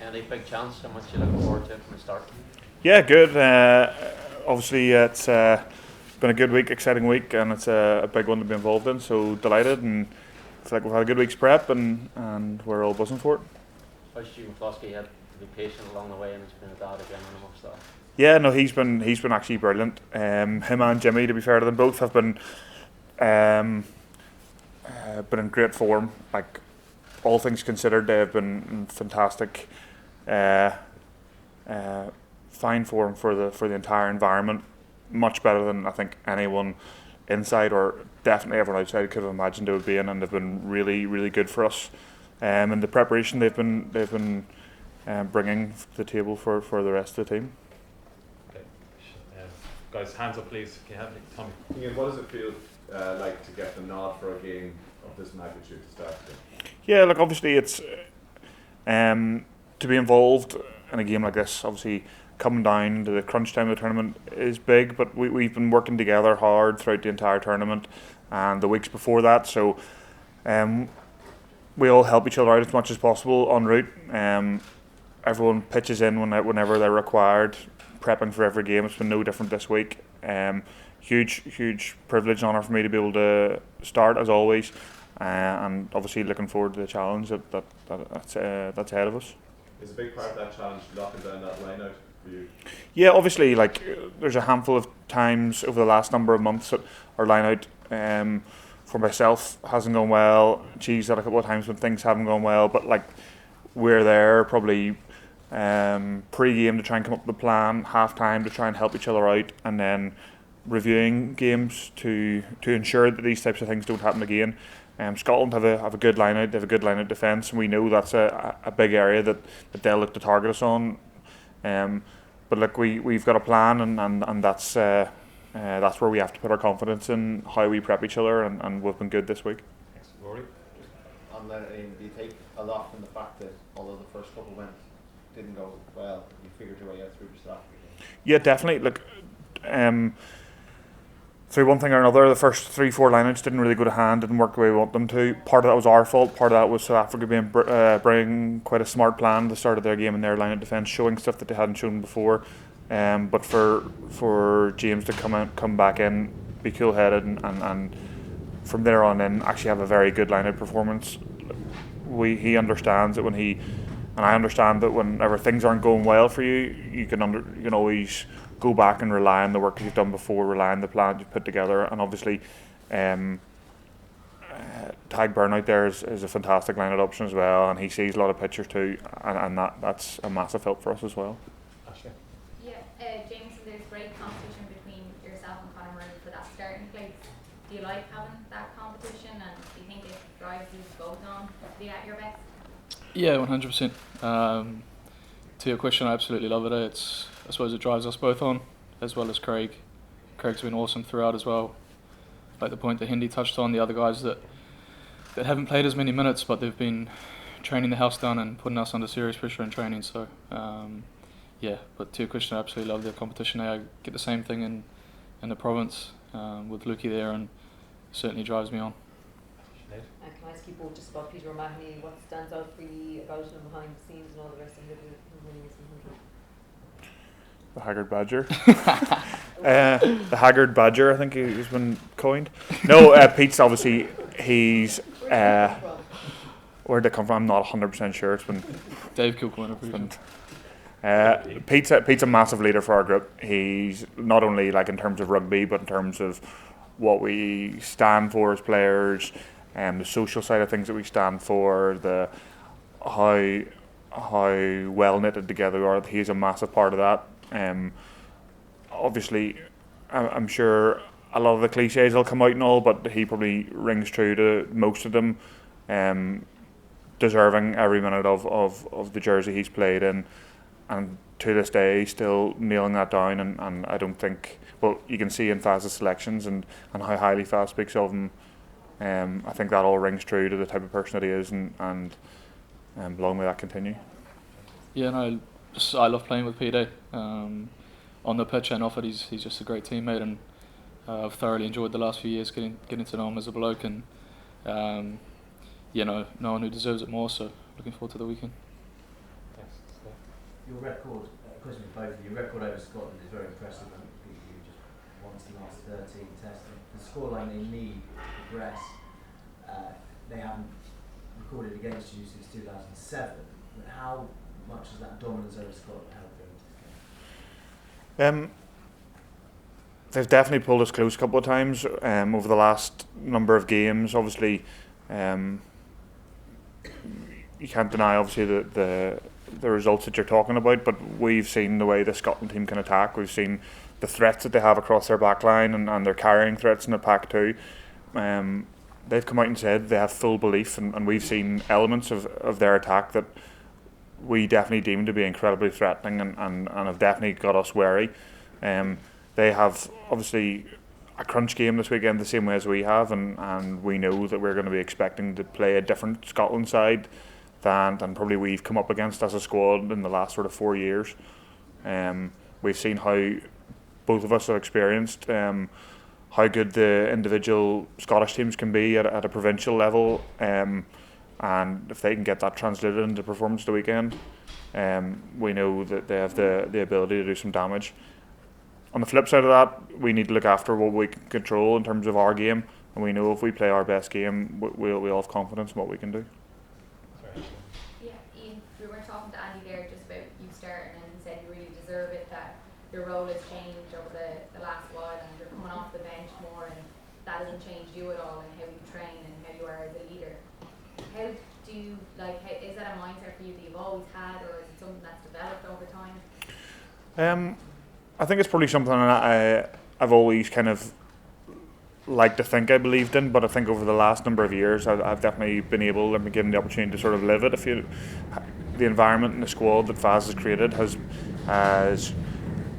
Any big chance? How much you looking forward to it from the start? Yeah, good. Obviously, it's been a good week, exciting week, and it's a big one to be involved in. So delighted, and I feel like we've had a good week's prep, and we're all buzzing for it. Especially McCloskey had to be patient along the way, and it's been a dad again on him of stuff. Yeah, no, he's been actually brilliant. Him and Jimmy, to be fair to them, both have been in great form. Like, all things considered, they have been in fantastic, fine form for the entire environment. Much better than I think anyone inside, or definitely everyone outside, could have imagined they would be in, and they've been really, really good for us. And the preparation they've been bringing to the table for the rest of the team. Guys, hands up please. Can you have me, Tommy? Iain, what does it feel like to get the nod for a game of this magnitude to start with? Yeah, look, obviously it's to be involved in a game like this, obviously coming down to the crunch time of the tournament is big, but we've been working together hard throughout the entire tournament and the weeks before that, so we all help each other out as much as possible en route. Everyone pitches in whenever they're required, prepping for every game. It's been no different this week. Huge privilege and honour for me to be able to start as always, and obviously looking forward to the challenge that's ahead of us. Is a big part of that challenge locking down that lineout for you? Yeah, obviously, like, there's a handful of times over the last number of months that our lineout for myself hasn't gone well. Cheese had a couple of times when things haven't gone well, but like, we're there probably pre-game to try and come up with a plan, half-time to try and help each other out, and then reviewing games to ensure that these types of things don't happen again. Scotland have a good line-out, they have a good line-out defence, and we know that's a big area that they'll look to target us on. But look, we've got a plan, and that's where we have to put our confidence in how we prep each other, and we've been good this week. Thanks, Rory. On that, do you take a lot from the fact that although the first couple didn't go well, you figured your way out through the South Africa game? Yeah, definitely. Look, through one thing or another, the first 3-4 lineouts didn't really go to hand, didn't work the way we want them to. Part of that was our fault, part of that was South Africa bringing quite a smart plan at the start of their game in their lineout defence, showing stuff that they hadn't shown before. But for James to come back in, be cool-headed, and from there on in actually have a very good lineout performance. He understands that and I understand that whenever things aren't going well for you, you can always go back and rely on the work you've done before, rely on the plan you've put together, and obviously Tag Burnout there is a fantastic line-out option as well, and he sees a lot of pictures too, and that's a massive help for us as well. Ashley? Yeah, Jamison, there's great competition between yourself and Conor Murray for that starting place. Do you like having that competition, and do you think it drives you both on to be at your best? Yeah, 100%. To your question, I absolutely love it. I suppose it drives us both on, as well as Craig. Craig's been awesome throughout as well. Like the point that Hendy touched on, the other guys that haven't played as many minutes, but they've been training the house down and putting us under serious pressure in training. So, yeah, but to your question, I absolutely love the competition. I get the same thing in the province with Lukey there, and certainly drives me on. Can I ask you both just about Peter O'Mahony, what stands out for you about him behind the scenes and all the rest of it, winning this 100? The Haggard Badger. The Haggard Badger, I think he's been coined. No, Pete's obviously, he's where'd they come from? I'm not 100% sure. It's been Dave Kilcoyne. Pete's a massive leader for our group. He's not only like in terms of rugby, but in terms of what we stand for as players, and the social side of things that we stand for, the how well knitted together we are. He's a massive part of that. Obviously, I'm sure a lot of the cliches will come out and all, but he probably rings true to most of them. Deserving every minute of the jersey he's played in, and to this day still nailing that down. And I don't think, well, you can see in Faz's selections and how highly Faz speaks of him. I think that all rings true to the type of person that he is, and long may that continue. Yeah, no, I love playing with PD. On the pitch and off it, he's just a great teammate, and I've thoroughly enjoyed the last few years getting to know him as a bloke, and no one who deserves it more. So looking forward to the weekend. Thanks. your record, question for both of you, your record over Scotland is very impressive. I think you just won the last 13 tests. The scoreline they need to progress, they haven't recorded against you since 2007. But how much has that dominance over Scotland helped them? They've definitely pulled us close a couple of times over the last number of games. Obviously, you can't deny obviously the results that you're talking about, but we've seen the way the Scotland team can attack. We've seen the threats that they have across their back line, and they're carrying threats in the pack too. They've come out and said they have full belief, and we've seen elements of their attack that we definitely deem to be incredibly threatening and have definitely got us wary. They have obviously a crunch game this weekend the same way as we have, and we know that we're going to be expecting to play a different Scotland side than probably we've come up against as a squad in the last sort of 4 years. We've seen how both of us have experienced how good the individual Scottish teams can be at a provincial level, and if they can get that translated into performance the weekend, we know that they have the ability to do some damage. On the flip side of that, we need to look after what we can control in terms of our game, and we know if we play our best game, we'll have confidence in what we can do. Yeah, Iain, we were talking to Andy there just about you starting, and he said you really deserve it, that your role has changed over the last while, and you're coming off the bench more, and that hasn't changed you at all in how you train and how you are as a leader. How do you, is that a mindset for you that you've always had, or is it something that's developed over time? I think it's probably something I've always kind of liked to think I believed in, but I think over the last number of years I've definitely been given the opportunity to sort of live it. The environment and the squad that Faz has created has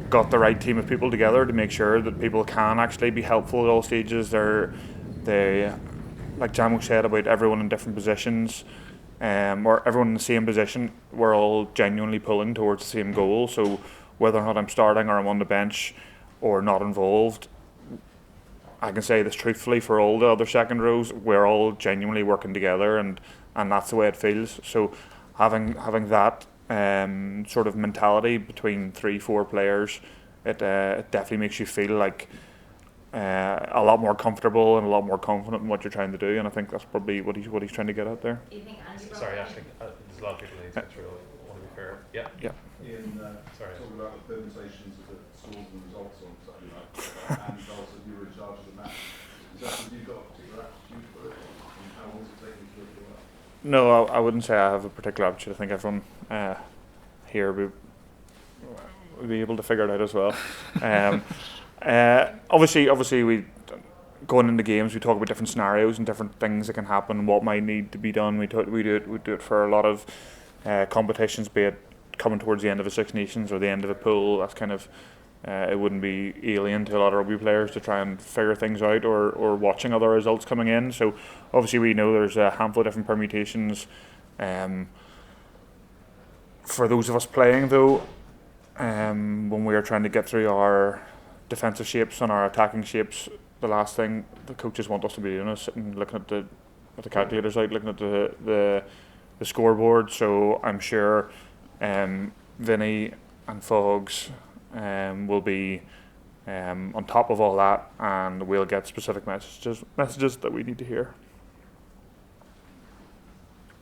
got the right team of people together to make sure that people can actually be helpful at all stages. They like Jamo said about everyone in different positions, or everyone in the same position, we're all genuinely pulling towards the same goal. So whether or not I'm starting or I'm on the bench or not involved, I can say this truthfully for all the other second rows, we're all genuinely working together, and that's the way it feels. So having that sort of mentality between 3-4 players, it definitely makes you feel like a lot more comfortable and a lot more confident in what you're trying to do, and I think that's probably what he's trying to get at there. Do you think Andy brought Sorry, that Ashley, there's a lot of people who need to through. I want to be fair. Yeah. Iain, Sorry. talking about the permutations of the scores and results on Saturday night, and also you were in charge of the match. Is that something you've got a particular aptitude for it? And how long does it take you to do that? No, I wouldn't say I have a particular aptitude. I think everyone here will be able to figure it out as well. Obviously, we going into games, we talk about different scenarios and different things that can happen, what might need to be done. We do it for a lot of competitions, be it coming towards the end of a Six Nations or the end of a pool. That's kind of it wouldn't be alien to a lot of rugby players to try and figure things out, or watching other results coming in. So obviously we know there's a handful of different permutations. For those of us playing though, when we are trying to get through our defensive shapes and our attacking shapes, the last thing the coaches want us to be doing is sitting looking at the calculators out, looking at the scoreboard. So I'm sure Vinny and Foggs will be on top of all that, and we'll get specific messages that we need to hear.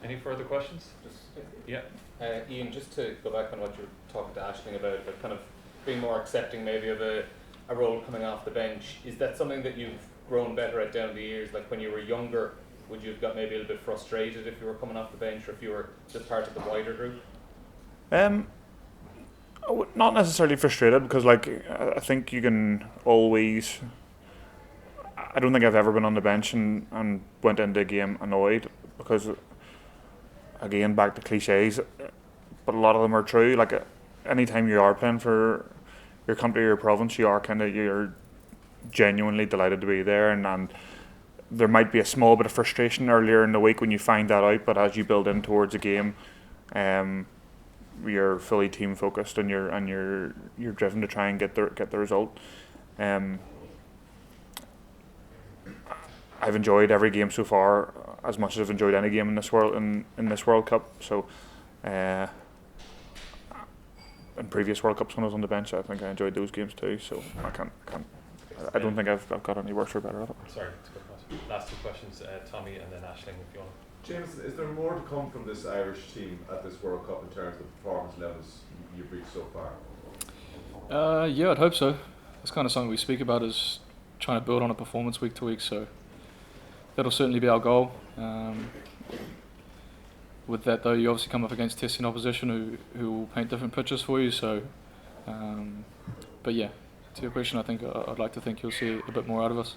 Any further questions? Yeah. Iain, just to go back on what you were talking to Aisling about kind of being more accepting maybe of a role coming off the bench, is that something that you've grown better at down the years? Like when you were younger, would you have got maybe a little bit frustrated if you were coming off the bench, or if you were just part of the wider group? Not necessarily frustrated, because I think you can always. I don't think I've ever been on the bench and went into a game annoyed, because again, back to cliches, but a lot of them are true. Like anytime you are playing for your country or your province, you're genuinely delighted to be there, and there might be a small bit of frustration earlier in the week when you find that out, but as you build in towards a game, you're fully team focused, and you're driven to try and get the result. I've enjoyed every game so far as much as I've enjoyed any game in this World Cup. So in previous World Cups when I was on the bench, I think I enjoyed those games too. So I don't think I've got any worse or better at it. Sorry, that's a good question. Last two questions, Tommy and then Aisling, if you want. Jameson, is there more to come from this Irish team at this World Cup in terms of performance levels you've reached so far? Yeah, I'd hope so. That's kind of something we speak about, is trying to build on a performance week to week. So that'll certainly be our goal. With that though, you obviously come up against testing opposition who will paint different pictures for you. So, but yeah, to your question, I think I'd like to think you'll see a bit more out of us.